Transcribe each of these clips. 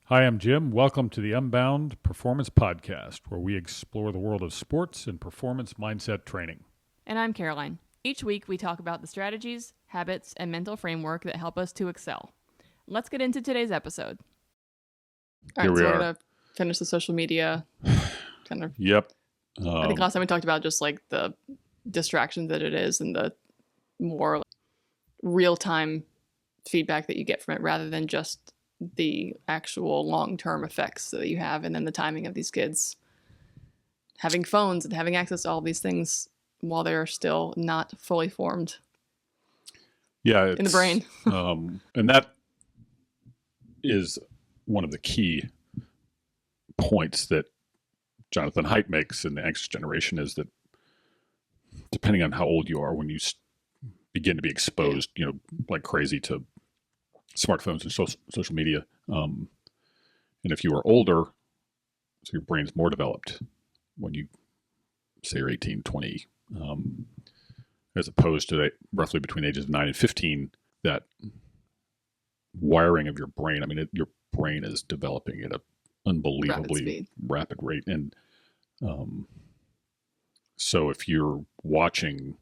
Hi, I'm Jim. Welcome to the Unbound Performance Podcast, where we explore the world of sports and performance mindset training. And I'm Caroline. Each week we talk about the strategies, habits, and mental framework that help us to excel. Let's get into today's episode. All right, so we're going to finish the social media kind of. Yep. I think last time we talked about just like the distraction that it is and the more real-time feedback that you get from it rather than just the actual long-term effects that you have, and then the timing of these kids having phones and having access to all these things while they're still not fully formed in the brain. And that is one of the key points that Jonathan Haidt makes in The Anxious Generation, is that depending on how old you are, when you begin to be exposed, like crazy to smartphones and social media. And if you are older, so your brain's more developed when you say you're 18, 20, as opposed to roughly between ages of 9 and 15, that wiring of your brain, your brain is developing at an unbelievably rapid rate. And so if you're watching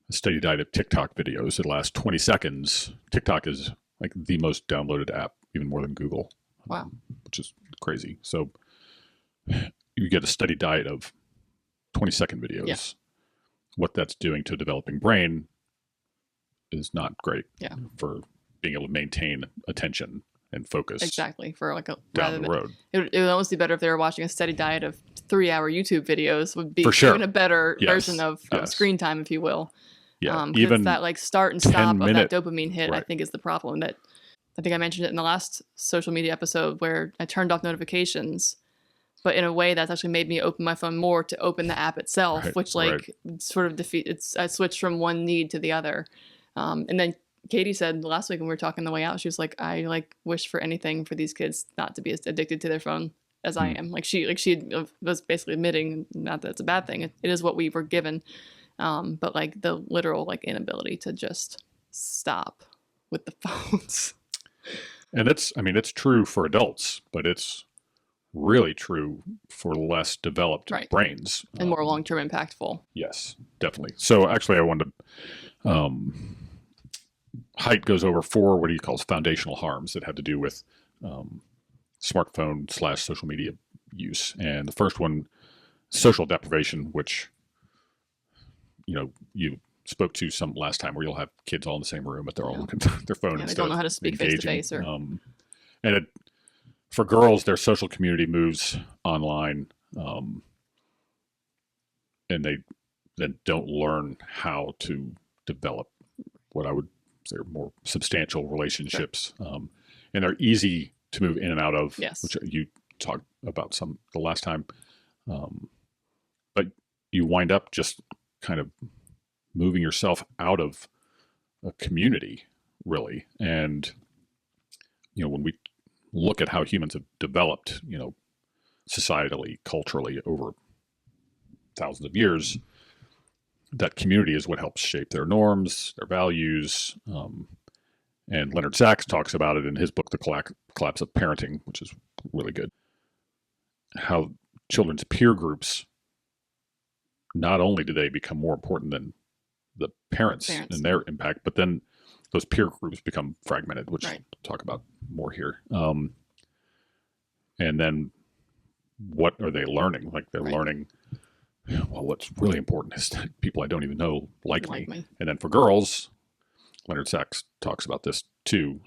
a steady diet of TikTok videos that last 20 seconds. TikTok is like the most downloaded app, even more than Google. Wow. Which is crazy. So you get a steady diet of 20-second videos. Yeah. What that's doing to a developing brain is not great for being able to maintain attention and focus. Exactly. For like down the road. It would almost be better if they were watching a steady diet of 3-hour YouTube videos. Would be for sure. even a better version of screen time, if you will. Yeah, even that like start and stop of that dopamine hit, right. I think is the problem. That I think I mentioned it in the last social media episode where I turned off notifications, but in a way that's actually made me open my phone more to open the app itself, right. which sort of defeats. I switched from one need to the other, and then Katie said last week when we were talking on the way out, she was like, I wish for anything for these kids not to be as addicted to their phone as I am. She was basically admitting, not that it's a bad thing. It is what we were given. But like the literal inability to just stop with the phones. And it's true for adults, but it's really true for less developed brains. And more long-term impactful. Yes, definitely. So actually I wanted to, Haidt goes over 4 what he calls foundational harms that have to do with smartphone / social media use. And the first one, social deprivation, which you spoke to some last time, where you'll have kids all in the same room, but they're all looking at their phone. They don't know how to speak face to face. And for girls, their social community moves online, and they then don't learn how to develop what I would say are more substantial relationships. Sure. And they're easy to move in and out of, which you talked about some the last time. But you wind up just kind of moving yourself out of a community, really. And, when we look at how humans have developed, societally, culturally over thousands of years, that community is what helps shape their norms, their values. And Leonard Sachs talks about it in his book, The Collapse of Parenting, which is really good. How children's peer groups, not only do they become more important than the parents and their impact, but then those peer groups become fragmented, which we'll talk about more here. And then what are they learning? Like they're learning, well, what's really important is that people I don't even know like me. And then for girls, Leonard Sachs talks about this too.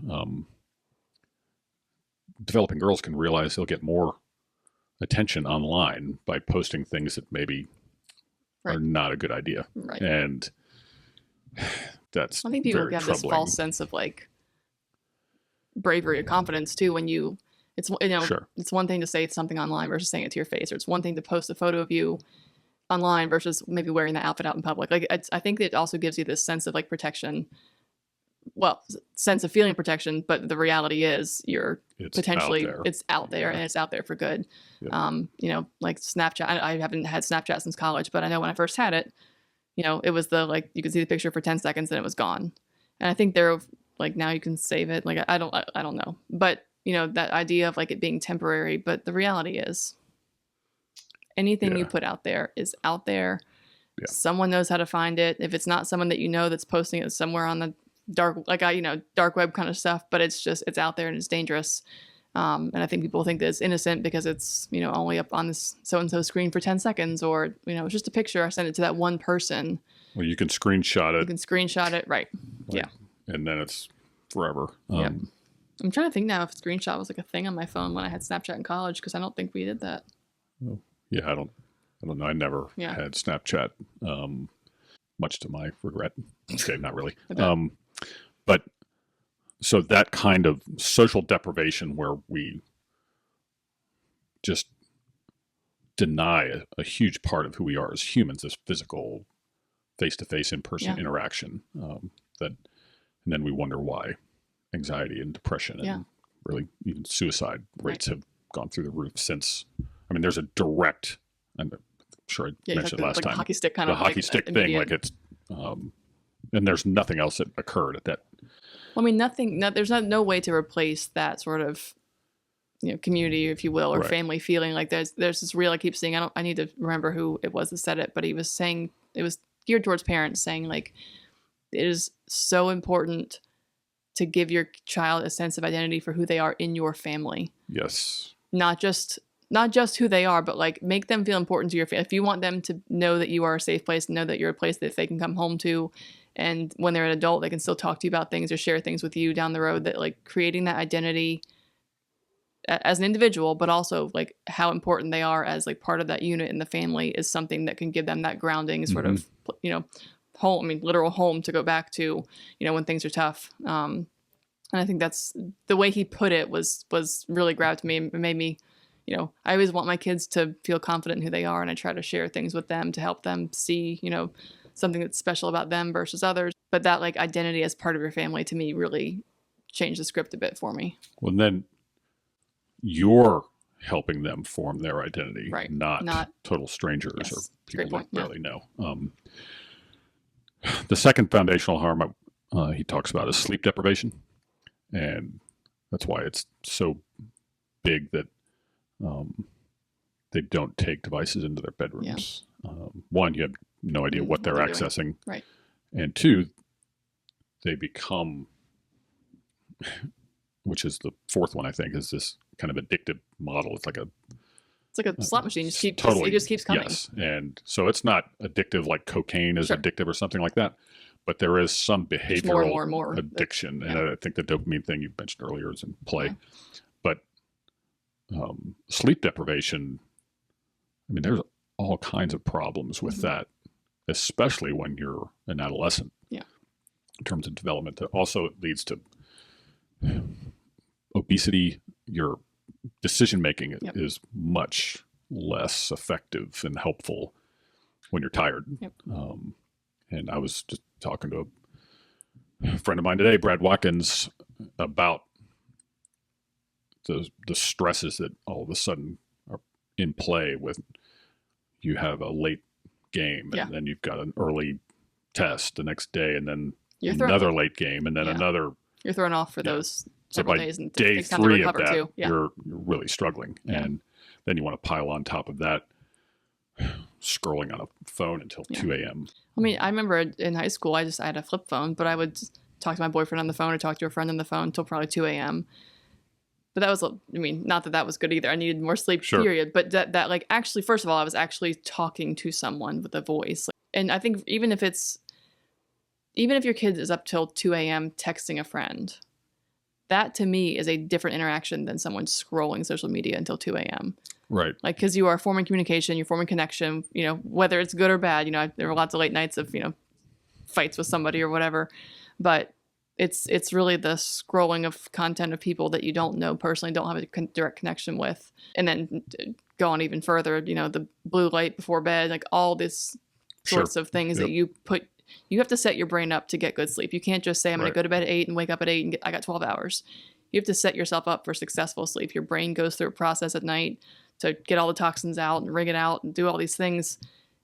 Developing girls can realize they'll get more attention online by posting things that maybe are not a good idea. Right. And that's I think people very have troubling. This false sense of bravery or confidence too when it's it's one thing to say something online versus saying it to your face, or it's one thing to post a photo of you online versus maybe wearing the outfit out in public. I think it also gives you this sense of protection. Well, sense of feeling protection, but the reality is it's out there and it's out there for good. Yeah. Like Snapchat. I haven't had Snapchat since college, but I know when I first had it, it was you could see the picture for 10 seconds and it was gone. And I think they're now you can save it. I don't know, but that idea of like it being temporary, but the reality is anything you put out there is out there. Yeah. Someone knows how to find it. If it's not someone that that's posting it somewhere on the dark, like dark web kind of stuff, but it's out there and it's dangerous. And I think people think that it's innocent because it's, only up on this so-and-so screen for 10 seconds, or, it's just a picture. I sent it to that one person. Well, you can screenshot it. You can screenshot it. Right. Yeah. And then it's forever. Yeah. I'm trying to think now if screenshot was like a thing on my phone when I had Snapchat in college, because I don't think we did that. Oh, yeah, I don't know. I never had Snapchat, much to my regret. Okay, not really. But so that kind of social deprivation where we just deny a huge part of who we are as humans, this physical face-to-face in-person interaction, and then we wonder why anxiety and depression and really even suicide rates have gone through the roof since. I mean, there's a direct, I'm sure I mentioned last time, the hockey stick kind of hockey stick thing, like it's, and there's nothing else that occurred at that. Well, I mean, there's no way to replace that sort of, community, if you will, or family feeling. Like there's this reel I keep seeing. I need to remember who it was that said it, but he was saying, it was geared towards parents, saying like, it is so important to give your child a sense of identity for who they are in your family. Yes. Not just who they are, but like make them feel important to your family. If you want them to know that you are a safe place, know that you're a place that they can come home to, and when they're an adult, they can still talk to you about things or share things with you down the road, that like creating that identity as an individual, but also like how important they are as like part of that unit in the family is something that can give them that grounding sort of, home, literal home to go back to, when things are tough. And I think that's the way he put it was really grabbed me. It made me, I always want my kids to feel confident in who they are. And I try to share things with them to help them see, something that's special about them versus others. But that like identity as part of your family to me really changed the script a bit for me. Well, then you're helping them form their identity, right? Not total strangers or people they barely know. The second foundational harm he talks about is sleep deprivation. And that's why it's so big that they don't take devices into their bedrooms. One, you have no idea what they're accessing. Right. And two, they become, which is the fourth one, I think, is this kind of addictive model. It's like a slot machine. It just keeps coming. Yes. And so it's not addictive like cocaine is addictive or something like that. But there is some behavioral more addiction. And I think the dopamine thing you mentioned earlier is in play. Yeah. But sleep deprivation, there's all kinds of problems with that, especially when you're an adolescent. Yeah. In terms of development, that also leads to obesity. Your decision making is much less effective and helpful when you're tired. Yep. And I was just talking to a friend of mine today, Brad Watkins, about the stresses that all of a sudden are in play with you have a late game and then you've got an early test the next day and then another late game and then another. You're thrown off for those several days. And day 3 of that, you're really struggling. Yeah. And then you want to pile on top of that scrolling on a phone until 2 a.m. I remember in high school, I had a flip phone, but I would talk to my boyfriend on the phone or talk to a friend on the phone until probably 2 a.m. But that was, not that was good either. I needed more sleep, period. But that like, actually, first of all, I was actually talking to someone with a voice. And I think even if your kid is up till 2 a.m. texting a friend, that to me is a different interaction than someone scrolling social media until 2 a.m. Right. Like, because you are forming communication, you're forming connection, whether it's good or bad. There were lots of late nights of, fights with somebody or whatever. But it's really the scrolling of content of people that you don't know personally, don't have a direct connection with. And then go on even further, the blue light before bed, like all this sorts of things that you have to set your brain up to get good sleep. You can't just say, I'm going to go to bed at 8 and wake up at 8 and I got 12 hours. You have to set yourself up for successful sleep. Your brain goes through a process at night to get all the toxins out and wring it out and do all these things.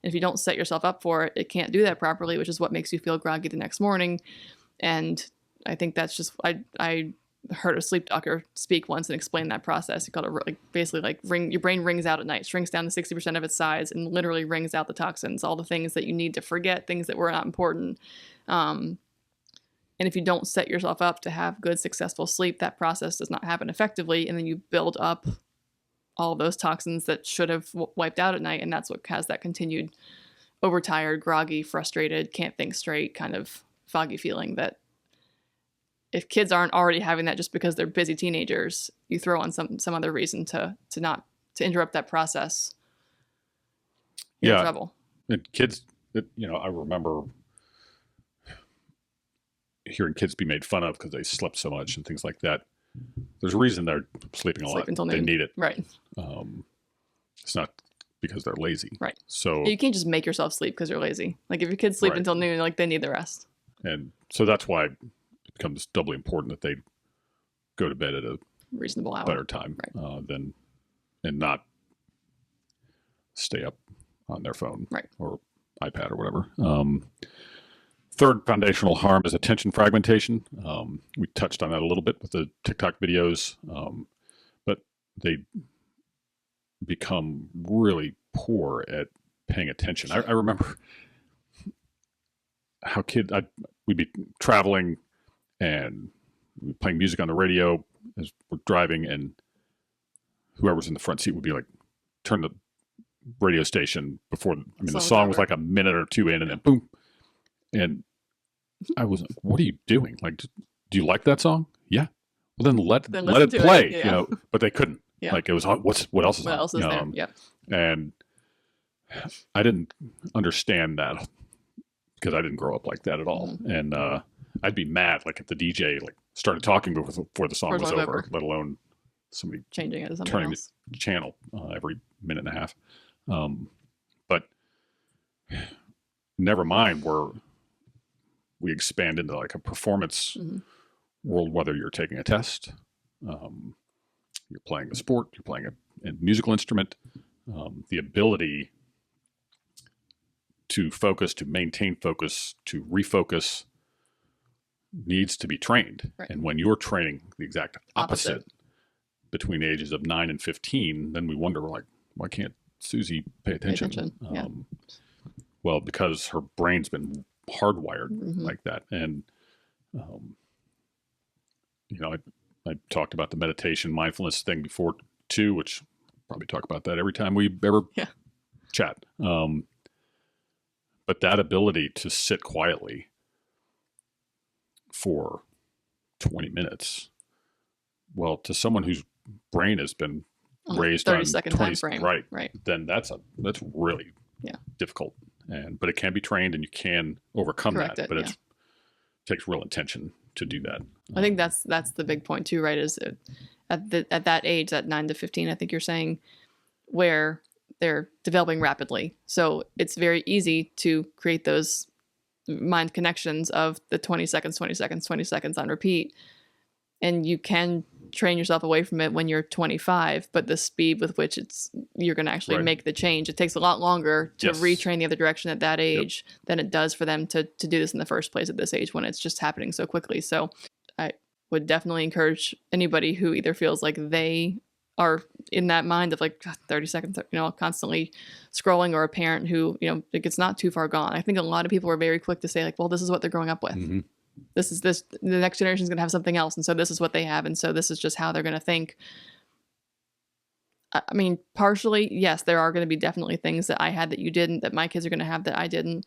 And if you don't set yourself up for it, it can't do that properly, which is what makes you feel groggy the next morning. And I think that's just, I heard a sleep doctor speak once and explain that process. He called it basically like your brain rings out at night, shrinks down to 60% of its size, and literally rings out the toxins, all the things that you need to forget, things that were not important. And if you don't set yourself up to have good, successful sleep, that process does not happen effectively, and then you build up all those toxins that should have wiped out at night, and that's what has that continued overtired, groggy, frustrated, can't think straight, kind of foggy feeling that if kids aren't already having that just because they're busy teenagers, you throw on some other reason to interrupt that process. You're in trouble. And kids, I remember hearing kids be made fun of because they slept so much and things like that. There's a reason they're sleeping a lot. Until noon. They need it. Right. It's not because they're lazy. Right. So you can't just make yourself sleep because you're lazy. Like if your kids sleep until noon, like they need the rest. And so that's why it becomes doubly important that they go to bed at a reasonable hour, better time, and not stay up on their phone or iPad or whatever. Third foundational harm is attention fragmentation. We touched on that a little bit with the TikTok videos, but they become really poor at paying attention. I remember how we'd be traveling and we'd be playing music on the radio as we're driving, and whoever's in the front seat would be like, turn the radio station before, the song was like a minute or two in, and then boom. And I was like, what are you doing? Like, do you like that song? Yeah. Well, then let it play, but they couldn't. Yeah. Like it was, what else is what on? Else is there? Yeah. And I didn't understand that because I didn't grow up like that at all. Mm-hmm. And I'd be mad, like if the DJ started talking before the song was over, let alone somebody changing it to something turning else. The channel every minute and a half. But never mind where we expand into like a performance world, whether you're taking a test, you're playing a sport, you're playing a musical instrument, the ability to focus, to maintain focus, to refocus needs to be trained. Right. And when you're training the exact opposite between the ages of 9 and 15, then we wonder, why can't Susie pay attention? Well, because her brain's been hardwired like that. And, I talked about the meditation mindfulness thing before too, which probably talk about that every time we ever chat. But that ability to sit quietly for 20 minutes, well, to someone whose brain has been raised 30-second time frame, right, then that's really difficult. But it can be trained, and you can overcome that. But it takes real intention to do that. I think that's the big point too, right? Is at that age, that 9 to 15, I think you're saying, where they're developing rapidly. So it's very easy to create those mind connections of the 20 seconds, 20 seconds, 20 seconds on repeat. And you can train yourself away from it when you're 25, but the speed with which you're going to actually make the change, it takes a lot longer to retrain the other direction at that age than it does for them to do this in the first place at this age when it's just happening so quickly. So I would definitely encourage anybody who either feels like they are in that mind of 30 seconds, constantly scrolling, or a parent who, it's not too far gone. I think a lot of people are very quick to say well, this is what they're growing up with. Mm-hmm. The next generation is going to have something else. And so this is what they have. And so this is just how they're going to think. I mean, partially, yes, there are going to be definitely things that I had that you didn't, that my kids are going to have that I didn't.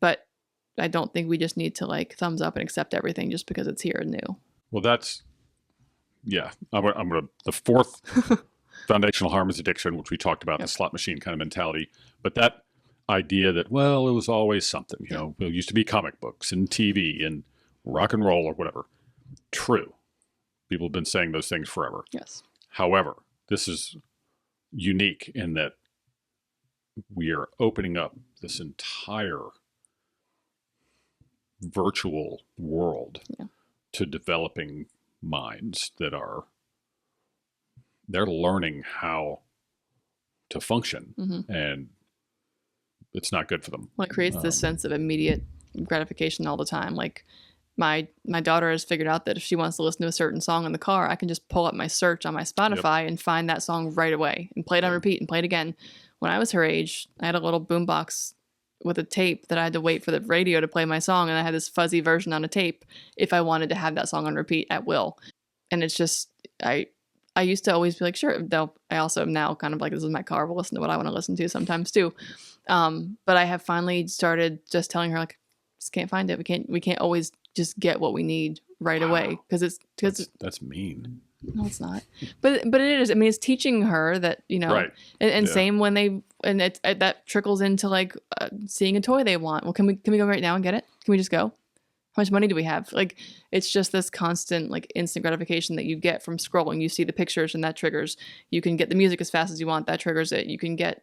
But I don't think we just need to thumbs up and accept everything just because it's here and new. Well, that's, the fourth foundational harm is addiction, which we talked about, the slot machine kind of mentality. But that idea that, it was always something, it used to be comic books and TV and rock and roll or whatever. True. People have been saying those things forever. Yes. However, this is unique in that we are opening up this entire virtual world to developing minds that they're learning how to function, and it's not good for them. Well, it creates this sense of immediate gratification all the time. my daughter has figured out that if she wants to listen to a certain song in the car, I can just pull up my search on my Spotify and find that song right away and play it on repeat and play it again. When I was her age, I had a little boombox with a tape that I had to wait for the radio to play my song, and I had this fuzzy version on a tape if I wanted to have that song on repeat at will. And it's just, I used to always be like, sure, though I also am now kind of like, this is my car, we'll listen to what I want to listen to sometimes too. But I have finally started just telling her, like, just can't find it. We can't always just get what we need right away, because that's mean. No, it's not. But it is. I mean, it's teaching her that, right. And same when that trickles into like seeing a toy they want. Well, can we go right now and get it? Can we just go? How much money do we have? Like, it's just this constant like instant gratification that you get from scrolling. You see the pictures and that triggers. You can get the music as fast as you want. That triggers it. You can get,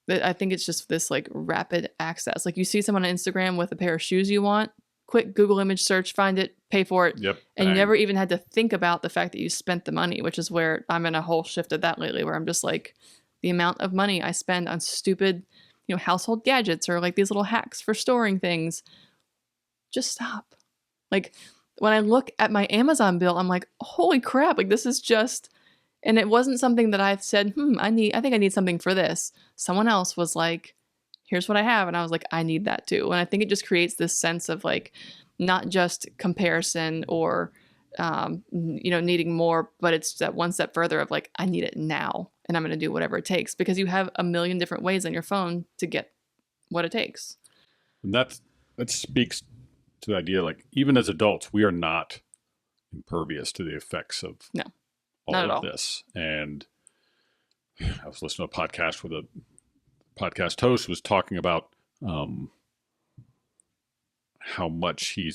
I think it's just this like rapid access. Like, you see someone on Instagram with a pair of shoes you want. Quick Google image search, find it, pay for it. Yep. And you never even had to think about the fact that you spent the money, which is where I'm in a whole shift of that lately, where I'm just like, the amount of money I spend on stupid, household gadgets or like these little hacks for storing things. Just stop. Like, when I look at my Amazon bill, I'm like, holy crap, like this is just, and it wasn't something that I've said, I think I need something for this. Someone else was like, here's what I have. And I was like, I need that too. And I think it just creates this sense of like, not just comparison or, needing more, but it's that one step further of like, I need it now and I'm going to do whatever it takes, because you have a million different ways on your phone to get what it takes. And that speaks to the idea, like, even as adults, we are not impervious to the effects of all of this. And I was listening to a podcast with a podcast host was talking about how much he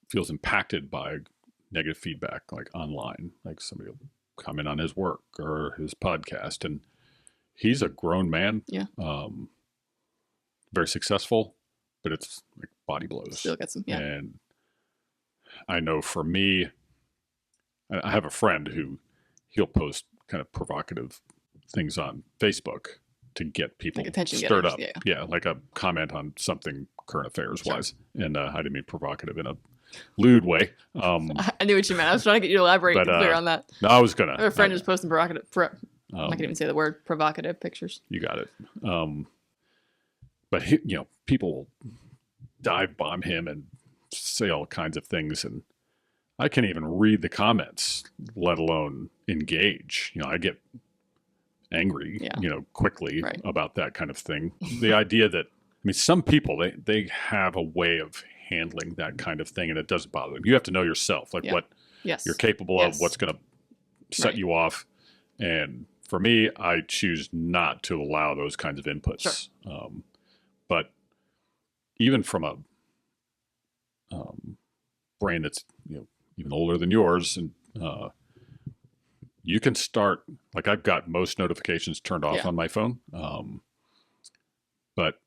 feels impacted by negative feedback, like online, like somebody will comment on his work or his podcast, and he's a grown man, very successful, but it's like body blows. Still gets them, And I know for me, I have a friend who he'll post kind of provocative things on Facebook to get people like stirred up. Yeah, like a comment on something current affairs wise. And I didn't mean provocative in a lewd way. I knew what you meant. I was trying to get you to elaborate clear on that. No, I was going to. Our friend was posting provocative, I can't even say the word, provocative pictures. You got it. But, people will dive bomb him and say all kinds of things. And I can't even read the comments, let alone engage. I get angry, quickly about that kind of thing. The idea that, some people, they have a way of handling that kind of thing, and it does bother them. You have to know yourself, like what you're capable of, what's going to set you off. And for me, I choose not to allow those kinds of inputs. Sure. But even from a brain that's, even older than yours, and you can start, like, I've got most notifications turned off on my phone. But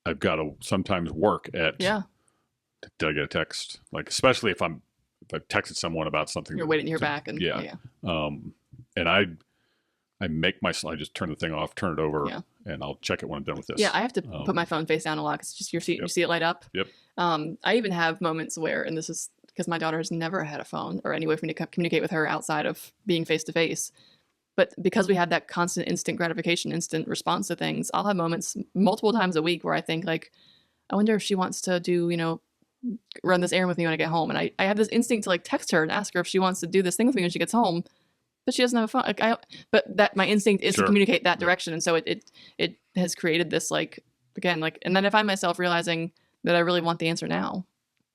I've got to sometimes work at, did I get a text? Like, especially if I've texted someone about something. You're waiting to hear back. And and I make myself, I just turn the thing off, turn it over, and I'll check it when I'm done with this. Yeah, I have to put my phone face down a lot, because just you see it light up. Yep. I even have moments where, and this is because my daughter has never had a phone or any way for me to communicate with her outside of being face to face. But because we have that constant instant gratification, instant response to things, I'll have moments multiple times a week where I think, like, I wonder if she wants to do, run this errand with me when I get home. And I have this instinct to like text her and ask her if she wants to do this thing with me when she gets home. But she doesn't have a phone. Like, but that my instinct is to communicate that direction. And so it has created this, like, again, like, and then I find myself realizing that I really want the answer now,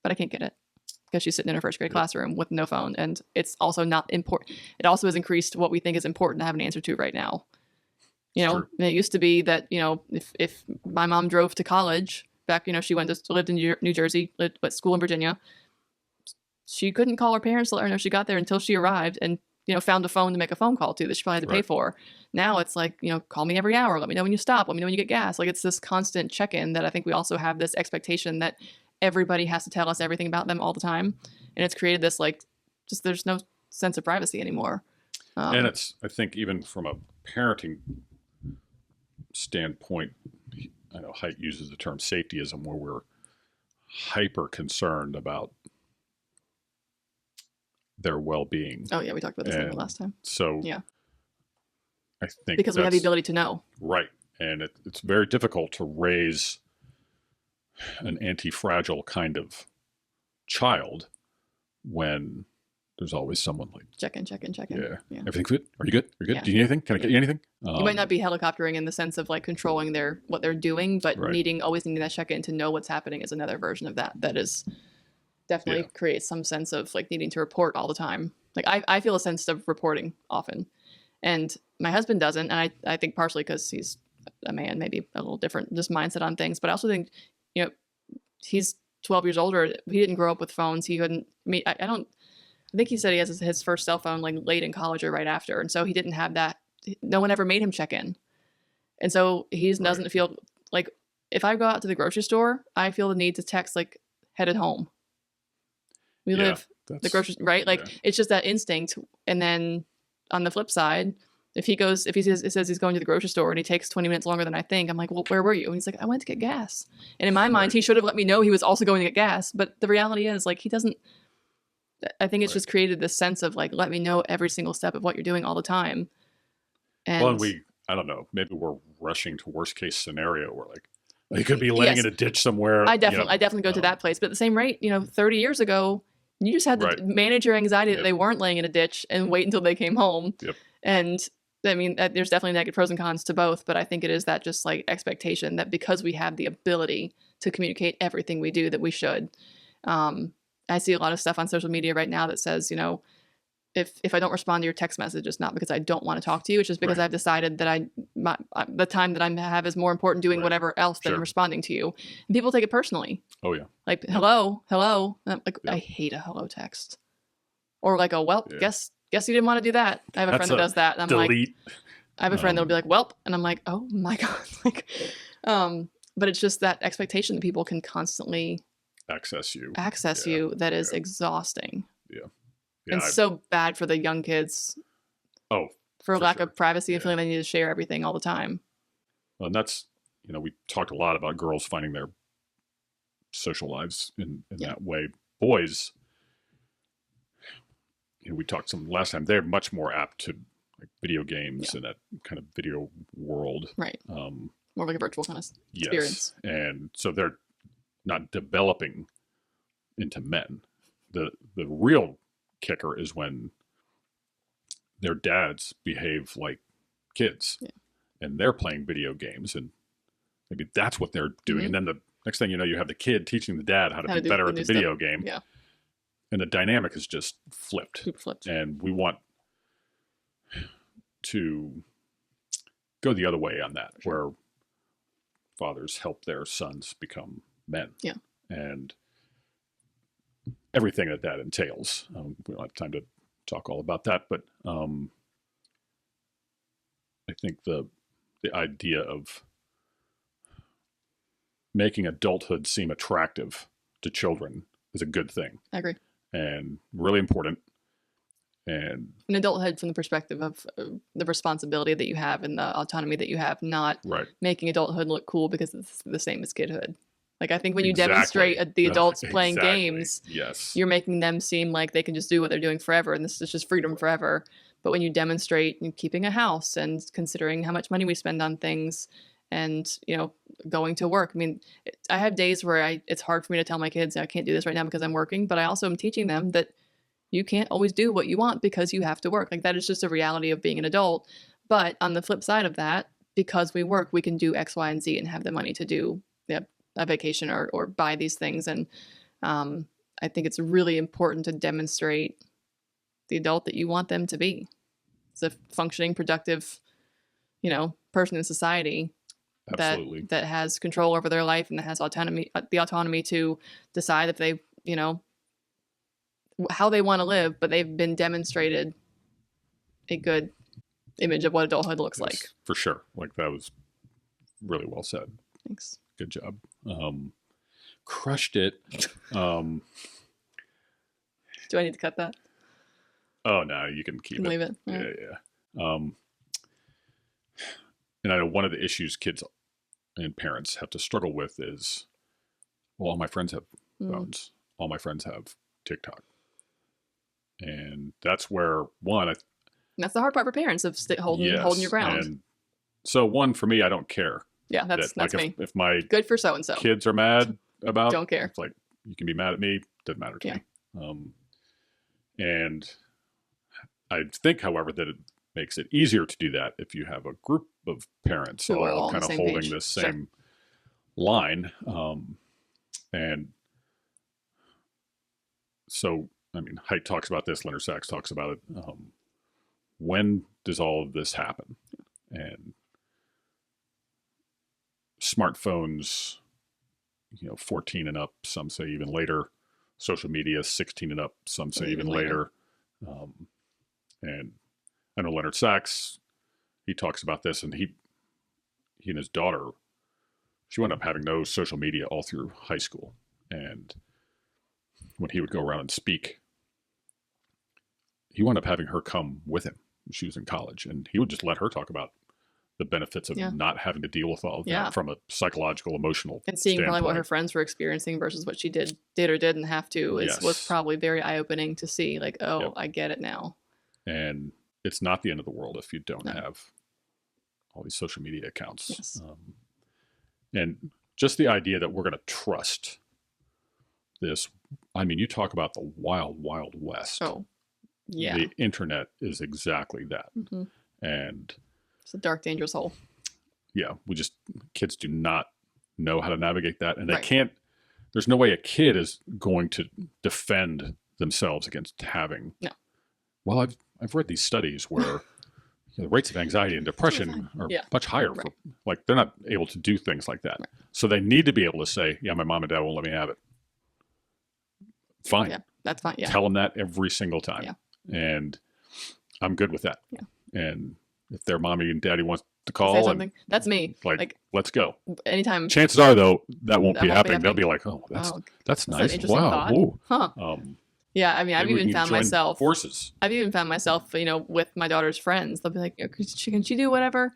but I can't get it because she's sitting in her first grade classroom with no phone. And it's also not important. It also has increased what we think is important to have an answer to right now. And it used to be that, if my mom drove to college back, she lived in New Jersey, lived at school in Virginia. She couldn't call her parents to let her know she got there until she arrived and, found a phone to make a phone call to that she probably had to pay for. Now it's like, call me every hour. Let me know when you stop. Let me know when you get gas. Like, it's this constant check-in that I think we also have this expectation that everybody has to tell us everything about them all the time. And it's created this, like, just there's no sense of privacy anymore. And it's, I think, even from a parenting standpoint, I know Haidt uses the term safetyism, where we're hyper concerned about their well-being. Oh yeah, we talked about this a little last time. So yeah, I think because we have the ability to know. Right. And it's very difficult to raise an anti-fragile kind of child when there's always someone like check in. Yeah. Everything good? Are you good? Are you good? Yeah. Do you need anything? Can I get you anything? You might not be helicoptering in the sense of like controlling what they're doing, but always needing that check in to know what's happening is another version of that. That is definitely creates some sense of like needing to report all the time. Like I feel a sense of reporting often, and my husband doesn't. And I think partially because he's a man, maybe a little different just mindset on things. But I also think, he's 12 years older. He didn't grow up with phones. He couldn't. I think he said he has his first cell phone like late in college or right after, and so he didn't have that. No one ever made him check in, and so he doesn't feel like if I go out to the grocery store, I feel the need to text like headed home. We live the grocery right, like it's just that instinct. And then on the flip side, if he says he's going to the grocery store and he takes 20 minutes longer than I think, I'm like, well, where were you? And he's like, I went to get gas. And in my mind, he should have let me know he was also going to get gas. But the reality is, like, he doesn't. I think it's just created this sense of like, let me know every single step of what you're doing all the time. And I don't know, maybe we're rushing to worst case scenario where like he could be laying in a ditch somewhere. I definitely go to that place. But at the same rate, 30 years ago, you just had to manage your anxiety that they weren't laying in a ditch and wait until they came home. Yep. And I mean, there's definitely negative pros and cons to both, but I think it is that just like expectation that because we have the ability to communicate everything we do, that we should. I see a lot of stuff on social media right now that says, if I don't respond to your text message, it's not because I don't want to talk to you. It's just because I've decided that the time that I have is more important doing whatever else than responding to you. And people take it personally. Oh yeah. Like, hello. And I'm like, I hate a hello text. Or like, guess you didn't want to do that. I have a friend that does that. And I'm delete. like, I have a friend that'll be like, welp. And I'm like, oh my God. Like, but it's just that expectation that people can constantly access you that is exhausting. And so bad for the young kids. For lack of privacy and feeling they need to share everything all the time. Well, and that's, we talked a lot about girls finding their social lives in that way. Boys, we talked some last time, they're much more apt to like video games and that kind of video world. Right. More like a virtual kind of experience. And so they're not developing into men. The real kicker is when their dads behave like kids and they're playing video games, and maybe that's what they're doing. And then the next thing you know, you have the kid teaching the dad how to be better at the video game. Yeah. And the dynamic is just flipped. And we want to go the other way on that, where fathers help their sons become men. Yeah. And everything that entails. We don't have time to talk all about that, but I think the idea of making adulthood seem attractive to children is a good thing. I agree. And really important. And an adulthood from the perspective of the responsibility that you have and the autonomy that you have, not making adulthood look cool because it's the same as kidhood. Like, I think when you demonstrate the adults playing games, you're making them seem like they can just do what they're doing forever, and this is just freedom forever. But when you demonstrate keeping a house and considering how much money we spend on things and, going to work. I mean, I have days where it's hard for me to tell my kids I can't do this right now because I'm working, but I also am teaching them that you can't always do what you want because you have to work. Like, that is just a reality of being an adult. But on the flip side of that, because we work, we can do X, Y, and Z and have the money to do a vacation or buy these things. And I think it's really important to demonstrate the adult that you want them to be. It's a functioning, productive, person in society that has control over their life and that has the autonomy to decide if they, how they want to live, but they've been demonstrated a good image of what adulthood looks like. For sure. Like, that was really well said. Thanks. Good job. Crushed it. Do I need to cut that? Oh, no, you can keep it. Leave it. Yeah. And I know one of the issues kids and parents have to struggle with is well, all my friends have phones. All my friends have TikTok. And that's where that's the hard part for parents of holding your ground. And so one, for me, I don't care. Yeah, that's me. If my good for so-and-so kids are mad about, don't care. It's like, you can be mad at me. Doesn't matter to me. And I think, however, that it makes it easier to do that if you have a group of parents who are all kind of holding page. this same line. And so, I mean, Haidt talks about this, Leonard Sachs talks about it. When does all of this happen? And smartphones, 14 and up, some say even later. Social media, 16 and up, some say even later. And I know Leonard Sachs, he talks about this, and he and his daughter, she wound up having no social media all through high school. And when he would go around and speak, he wound up having her come with him when she was in college, and he would just let her talk about the benefits of not having to deal with all of that from a psychological, emotional and seeing standpoint. Probably what her friends were experiencing versus what she did or didn't have to was probably very eye-opening to see, like, I get it now. And it's not the end of the world if you don't have all these social media accounts. Yes. And just the idea that we're going to trust this. I mean, you talk about the wild, wild west. Oh, yeah. The internet is exactly that. Mm-hmm. And it's a dark, dangerous hole. Yeah. Kids do not know how to navigate that. And they can't, there's no way a kid is going to defend themselves against having. No. Well, I've read these studies where the rates of anxiety and depression are much higher. They're not able to do things like that. Right. So they need to be able to say, my mom and dad won't let me have it. Fine. Yeah, that's fine. Yeah. Tell them that every single time. Yeah. And I'm good with that. Yeah. And if their mommy and daddy wants to call, that's me. Like, let's go. Anytime. Chances are, though, that won't be happening. They'll be like, that's nice. Wow. Huh. Yeah, I mean, I've even found myself forces. I've even found myself, with my daughter's friends. They'll be like, "Can she do whatever?"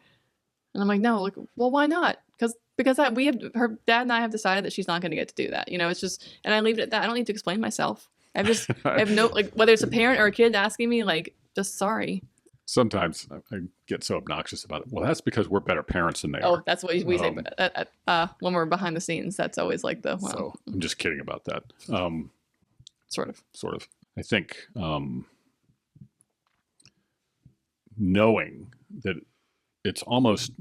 And I'm like, "No, well, why not?" Because her dad and I have decided that she's not going to get to do that. It's just, and I leave it at that. I don't need to explain myself. I have no, whether it's a parent or a kid asking me, just sorry. Sometimes I get so obnoxious about it. Well, that's because we're better parents than they are. Oh, that's what we say. When we're behind the scenes, that's always like the. Wow. So I'm just kidding about that. Sort of. I think knowing that it's almost,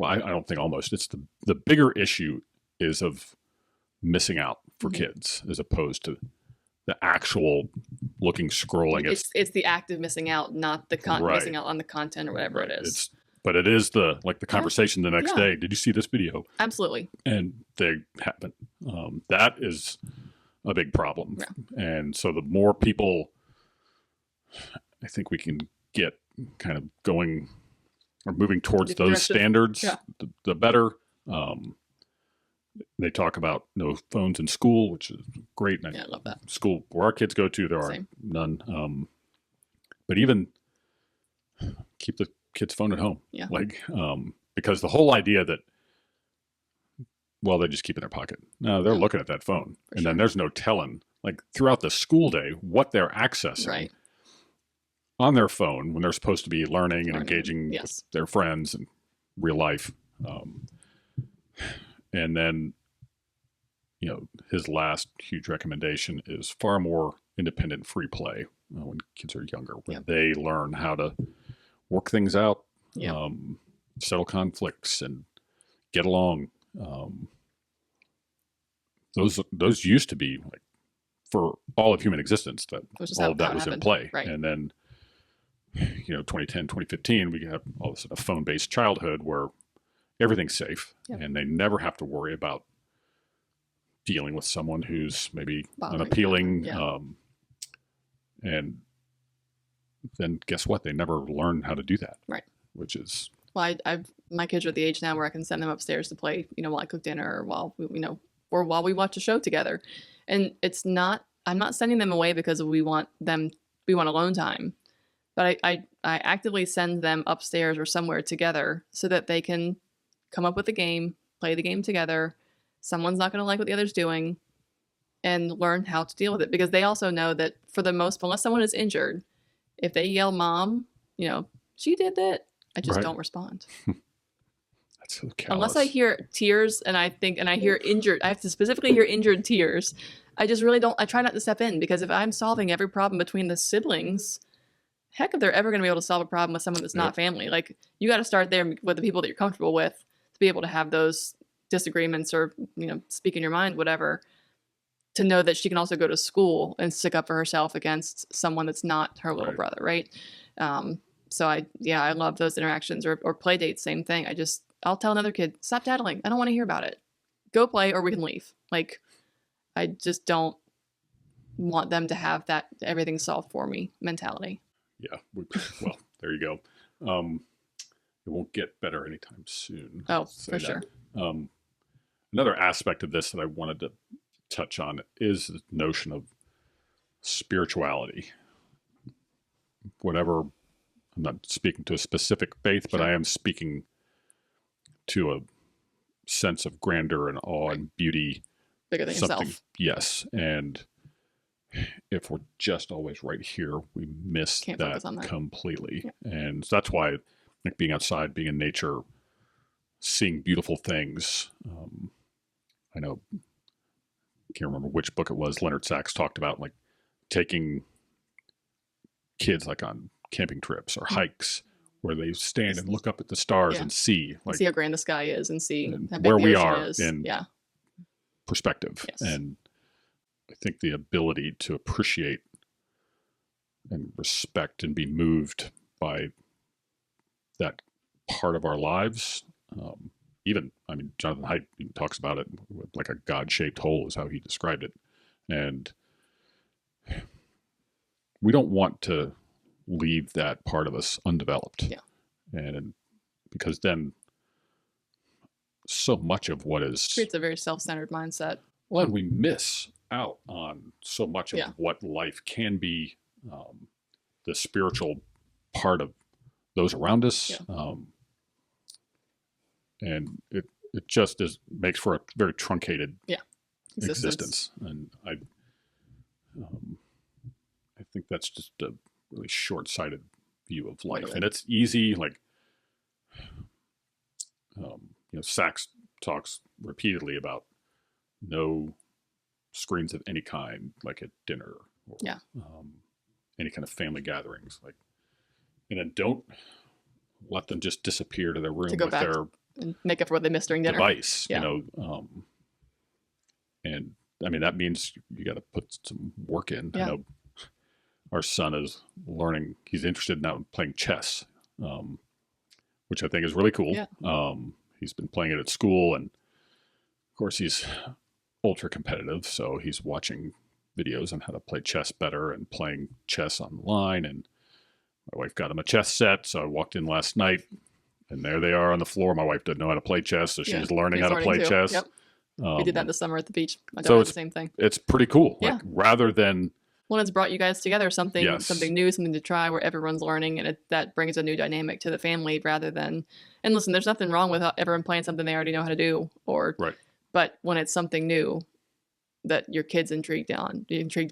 I don't think almost, it's the bigger issue is of missing out for kids as opposed to the actual scrolling. It's the act of missing out, not the missing out on the content or whatever it is. But it is the conversation the next day. Did you see this video? Absolutely. And they happen. That is a big problem. Yeah. And so the more people I think we can get kind of going or moving towards those standards, the better. They talk about no phones in school, which is great. And I love that. School where our kids go to, there are none. But even keep the kid's phone at home. Yeah. Because the whole idea that, they just keep it in their pocket. No, they're looking at that phone. Then there's no telling, throughout the school day, what they're accessing on their phone when they're supposed to be learning and engaging with their friends and real life. And then, his last huge recommendation is far more independent free play when kids are younger, when they learn how to work things out, settle conflicts and get along. Those used to be for all of human existence that all of that was in play. Right. And then, 2010, 2015, we have all of a sudden a phone-based childhood where everything's safe and they never have to worry about dealing with someone who's maybe unappealing. And then guess what? They never learn how to do that. Right. Which is... Well, my kids are at the age now where I can send them upstairs to play, while I cook dinner or while we watch a show together. And I'm not sending them away because we want alone time. But I actively send them upstairs or somewhere together so that they can come up with a game, play the game together, someone's not going to like what the other's doing, and learn how to deal with it. Because they also know that for the most, unless someone is injured, if they yell mom, she did that, I just don't respond. That's so callous. Unless I hear tears and I hear injured, I have to specifically hear injured tears. I just really don't, I try not to step in, because if I'm solving every problem between the siblings, heck, if they're ever going to be able to solve a problem with someone that's not family, like, you got to start there with the people that you're comfortable with to be able to have those disagreements or, speak in your mind, whatever, to know that she can also go to school and stick up for herself against someone that's not her little brother. Right. So I love those interactions, or play dates. Same thing. I'll tell another kid, stop daddling. I don't want to hear about it. Go play, or we can leave. Like, I just don't want them to have that everything's solved for me mentality. Yeah. Well, there you go. It won't get better anytime soon. Oh, for sure. Another aspect of this that I wanted to touch on is the notion of spirituality. Whatever, I'm not speaking to a specific faith, but I am speaking to a sense of grandeur and awe and beauty. Bigger than yourself. Yes. And if we're just always right here, we miss that completely. Yeah. And so that's why, like, being outside, being in nature, seeing beautiful things. I know, I can't remember which book it was. Leonard Sachs talked about, like, taking kids, like, on camping trips or hikes where they stand and look up at the stars and see, like, see how grand the sky is, and see how big where the we ocean are is. in perspective. Yes. And I think the ability to appreciate and respect and be moved by that part of our lives. Jonathan Haidt talks about it like a God-shaped hole is how he described it. And we don't want to leave that part of us undeveloped. Yeah. And because then so much of what is... creates a very self-centered mindset. Well, and we miss out on so much of what life can be, the spiritual part of those around us. Yeah. And it just makes for a very truncated existence. And I think that's just a really short-sighted view of life. Really? And it's easy, like, Sachs talks repeatedly about no screens of any kind, like at dinner or any kind of family gatherings. Like, and then don't let them just disappear to their room with their and make up for what they missed during dinner. Device, and I mean, that means you got to put some work in. Yeah. I know our son is learning; he's interested now in playing chess, which I think is really cool. Yeah. He's been playing it at school, and of course, he's ultra competitive. So he's watching videos on how to play chess better and playing chess online. And my wife got him a chess set, so I walked in last night. And there they are on the floor. My wife doesn't know how to play chess, so she's learning how to play chess. Yep. We did that this summer at the beach. My daughter did the same thing. It's pretty cool. Yeah. Like, rather than... Well, it's brought you guys together, something new, something to try, where everyone's learning, and that brings a new dynamic to the family rather than... And listen, there's nothing wrong with everyone playing something they already know how to do. But when it's something new that your kid's intrigued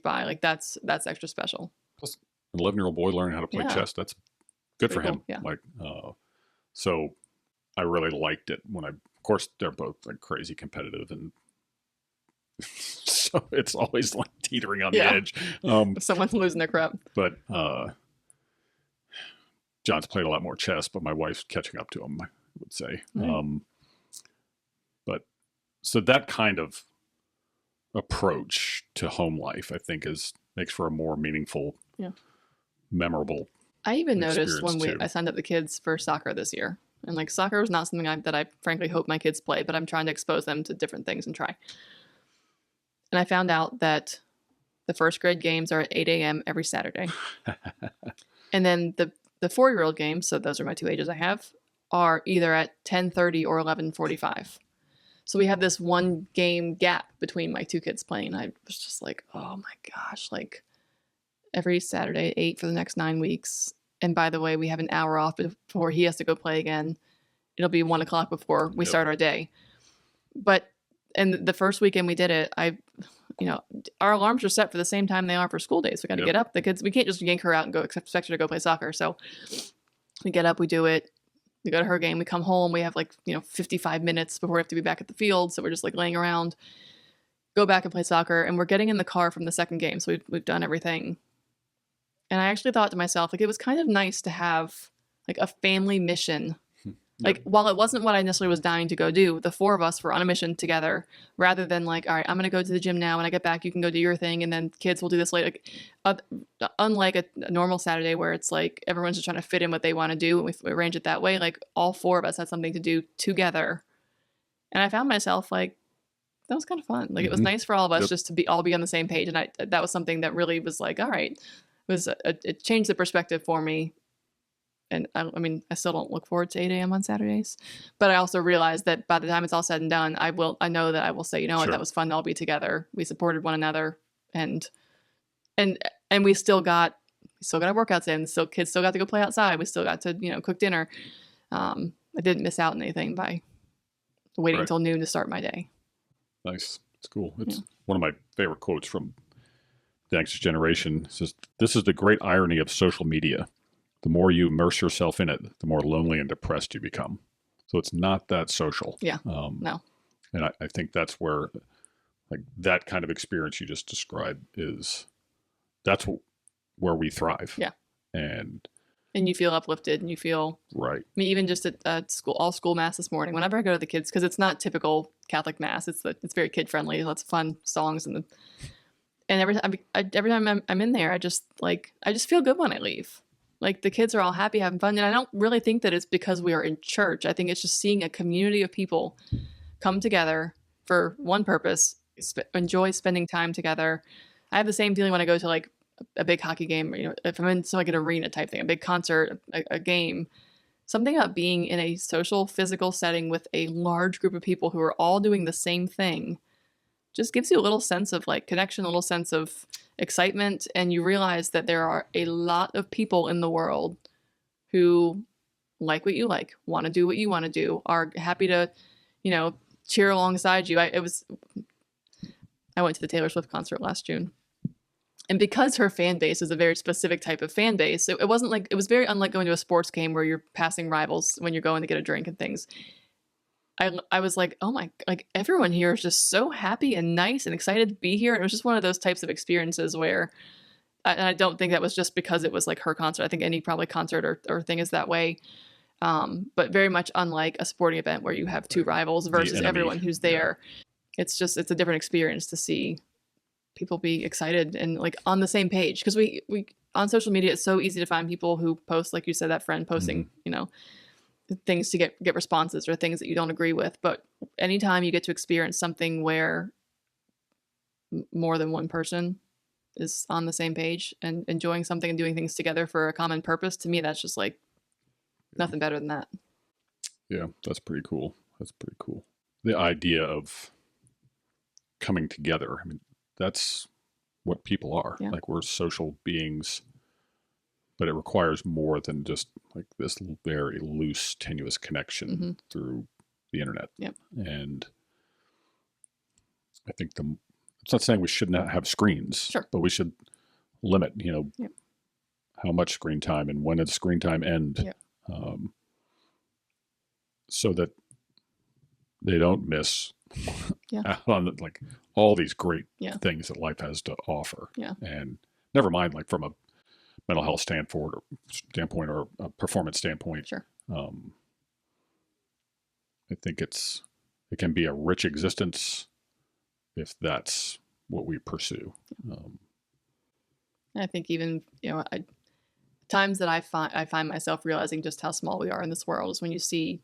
by, like, that's extra special. Plus, an 11-year-old boy learning how to play chess, that's good for him. Cool. Yeah. Like, so I really liked it when of course, they're both like crazy competitive, and so it's always like teetering on the edge. If someone's losing their crap. But John's played a lot more chess, but my wife's catching up to him, I would say. Right. But so that kind of approach to home life, I think, makes for a more meaningful, memorable. I even noticed when I signed up the kids for soccer this year, and like soccer was not something that I frankly hope my kids play, but I'm trying to expose them to different things and try. And I found out that the first grade games are at 8 a.m. every Saturday. And then the 4-year-old games, so those are my two ages I have, are either at 10:30 or 11:45. So we have this one game gap between my two kids playing. I was just like, oh my gosh, like every Saturday at 8 for the next 9 weeks. And by the way, we have an hour off before he has to go play again. It'll be 1 o'clock before we start our day. But And the first weekend we did it, our alarms are set for the same time they are for school days. We got to get up. The kids, we can't just yank her out and expect her to go play soccer. So we get up, we do it. We go to her game. We come home. We have 55 minutes before we have to be back at the field. So we're just laying around, go back and play soccer. And we're getting in the car from the second game. So we've done everything. And I actually thought to myself, it was kind of nice to have a family mission. While it wasn't what I necessarily was dying to go do, the four of us were on a mission together rather than all right, I'm going to go to the gym now. When I get back, you can go do your thing. And then kids will do this later. Unlike a normal Saturday where it's everyone's just trying to fit in what they want to do. And we arrange it that way. All four of us had something to do together. And I found myself that was kind of fun. It was nice for all of us just to all be on the same page. And that was something that really was all right. It changed the perspective for me. And I still don't look forward to 8 a.m. on Saturdays, but I also realized that by the time it's all said and done, I know that I will say, you know what, that was fun to all be together. We supported one another, and we still got our workouts in. So kids still got to go play outside. We still got to cook dinner. I didn't miss out on anything by waiting until noon to start my day. Nice, it's cool. It's one of my favorite quotes from the next generation. It says, "This is the great irony of social media. The more you immerse yourself in it, the more lonely and depressed you become." So it's not that social. Yeah. No. And I think that's where that kind of experience you just described that's where we thrive. Yeah. And you feel uplifted and you feel right. Even just at school, all school mass this morning, whenever I go to the kids, because it's not typical Catholic mass, it's very kid friendly, lots of fun songs and every time I'm in there, I just feel good when I leave. The kids are all happy, having fun. And I don't really think that it's because we are in church. I think it's just seeing a community of people come together for one purpose, enjoy spending time together. I have the same feeling when I go to a big hockey game, if I'm in an arena type thing, a big concert, a game, something about being in a social, physical setting with a large group of people who are all doing the same thing just gives you a little sense of connection, a little sense of excitement, and you realize that there are a lot of people in the world who like what you like, want to do what you want to do, are happy to, cheer alongside you. I went to the Taylor Swift concert last June, and because her fan base is a very specific type of fan base, it wasn't it was very unlike going to a sports game where you're passing rivals when you're going to get a drink and things. I was oh my, everyone here is just so happy and nice and excited to be here. And it was just one of those types of experiences where, and I don't think that was just because it was her concert. I think any probably concert or thing is that way. But very much unlike a sporting event where you have two rivals versus everyone who's there. Yeah. It's a different experience to see people be excited and on the same page. Because we on social media, it's so easy to find people who post, like you said, that friend posting, things to get responses or things that you don't agree with. But anytime you get to experience something where more than one person is on the same page and enjoying something and doing things together for a common purpose, to me, that's just nothing better than that. Yeah, that's pretty cool. The idea of coming together, that's what people are. Yeah. We're social beings, but it requires more than just this very loose, tenuous connection through the internet. Yep. And I think it's not saying we should not have screens, sure, but we should limit, how much screen time and when does screen time end, yep, so that they don't miss out on all these great things that life has to offer. Yeah. And never mind from a mental health standpoint or a performance standpoint. Sure. I think it can be a rich existence if that's what we pursue. I think even times that I find myself realizing just how small we are in this world is when you see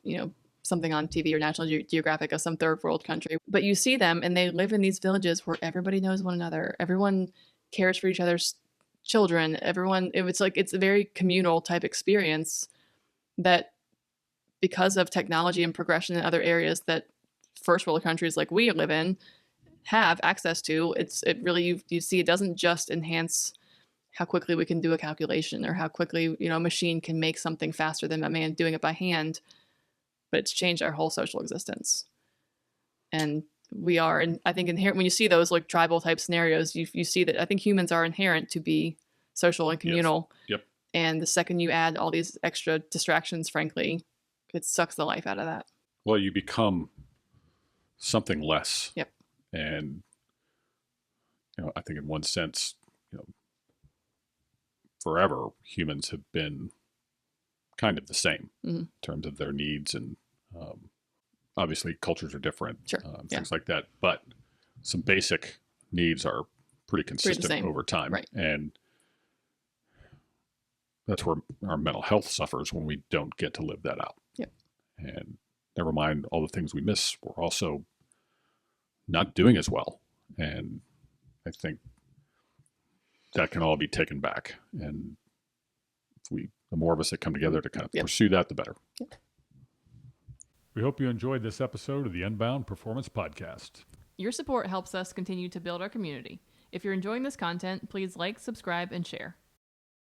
something on TV or National Geographic of some third world country, but you see them and they live in these villages where everybody knows one another, everyone cares for each other's children, everyone. It's a very communal type experience that, because of technology and progression in other areas that first world countries like we live in have access to, it really, you see, it doesn't just enhance how quickly we can do a calculation or how quickly a machine can make something faster than a man doing it by hand, but it's changed our whole social existence. And we are. And I think inherent when you see those like tribal type scenarios, you see that I think humans are inherent to be social and communal. Yes. Yep. And the second you add all these extra distractions, frankly, it sucks the life out of that. Well, you become something less. Yep. And, I think in one sense, forever humans have been kind of the same in terms of their needs, and obviously cultures are different, sure. Things like that. But some basic needs are pretty consistent over time. Right. And that's where our mental health suffers when we don't get to live that out. Yep. And never mind all the things we miss, we're also not doing as well. And I think that can all be taken back. And the more of us that come together to kind of pursue that, the better. Yep. We hope you enjoyed this episode of the Unbound Performance Podcast. Your support helps us continue to build our community. If you're enjoying this content, please like, subscribe, and share.